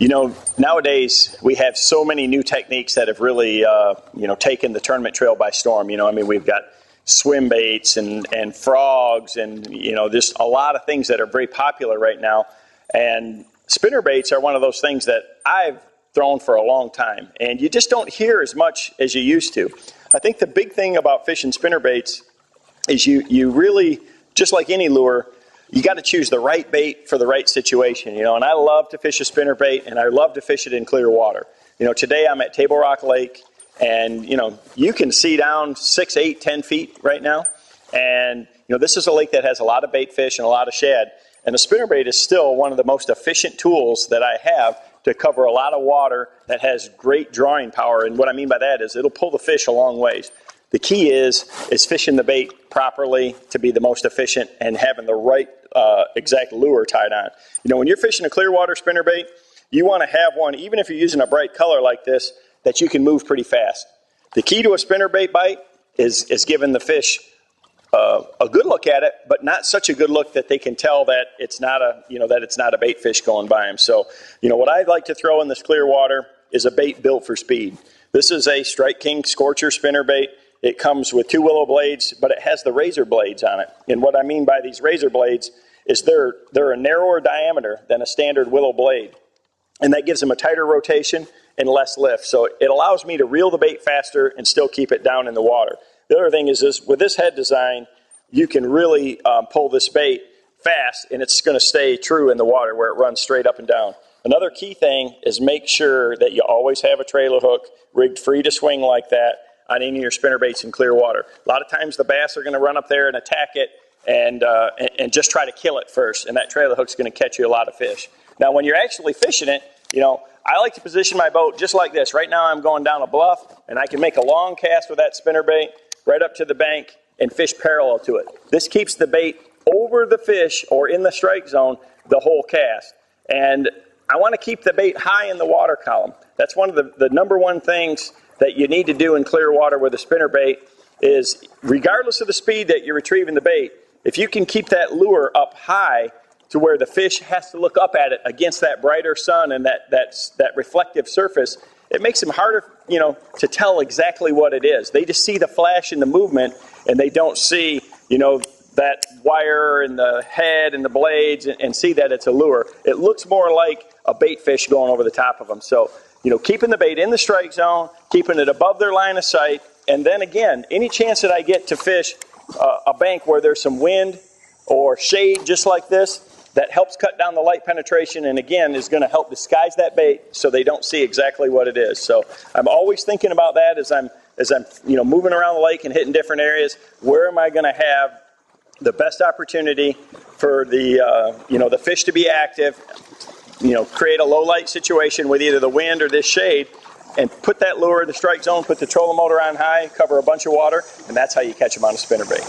You know, nowadays we have so many new techniques that have really, taken the tournament trail by storm. I mean, we've got swim baits and frogs and, just a lot of things that are very popular right now. And spinner baits are one of those things that I've thrown for a long time, and you just don't hear as much as you used to. I think the big thing about fishing spinner baits is you really, just like any lure, you got to choose the right bait for the right situation, and I love to fish a spinner bait, and I love to fish it in clear water. Today I'm at Table Rock Lake, and, you can see down 6, 8, 10 feet right now. And, this is a lake that has a lot of bait fish and a lot of shad. And the spinner bait is still one of the most efficient tools that I have to cover a lot of water that has great drawing power. And what I mean by that is it'll pull the fish a long ways. The key is fishing the bait properly to be the most efficient and having the right exact lure tied on. When you're fishing a clear water spinner bait, you want to have one, even if you're using a bright color like this, that you can move pretty fast. The key to a spinner bait bite is giving the fish a good look at it, but not such a good look that they can tell that it's not a bait fish going by them. So, what I'd like to throw in this clear water is a bait built for speed. This is a Strike King Scorcher spinner bait. It comes with 2 willow blades, but it has the razor blades on it. And what I mean by these razor blades is they're a narrower diameter than a standard willow blade. And that gives them a tighter rotation and less lift. So it allows me to reel the bait faster and still keep it down in the water. The other thing is with this head design, you can really pull this bait fast, and it's going to stay true in the water where it runs straight up and down. Another key thing is make sure that you always have a trailer hook rigged free to swing like that on any of your spinner baits in clear water. A lot of times the bass are going to run up there and attack it and just try to kill it first, and that trailer hook's going to catch you a lot of fish. Now, when you're actually fishing it, I like to position my boat just like this. Right now I'm going down a bluff, and I can make a long cast with that spinner bait right up to the bank and fish parallel to it. This keeps the bait over the fish or in the strike zone the whole cast. And I want to keep the bait high in the water column. That's one of the number one things that you need to do in clear water with a spinner bait is, regardless of the speed that you're retrieving the bait, if you can keep that lure up high to where the fish has to look up at it against that brighter sun and that reflective surface, it makes them harder, to tell exactly what it is. They just see the flash and the movement, and they don't see, that wire and the head and the blades and see that it's a lure. It looks more like a bait fish going over the top of them. So, keeping the bait in the strike zone, keeping it above their line of sight, and then again, any chance that I get to fish a bank where there's some wind or shade just like this, that helps cut down the light penetration, and again is going to help disguise that bait so they don't see exactly what it is. So I'm always thinking about that as I'm moving around the lake and hitting different areas. Where am I going to have the best opportunity for the fish to be active? Create a low light situation with either the wind or this shade, and put that lure in the strike zone, put the trolling motor on high, cover a bunch of water, and that's how you catch them on a spinner bait.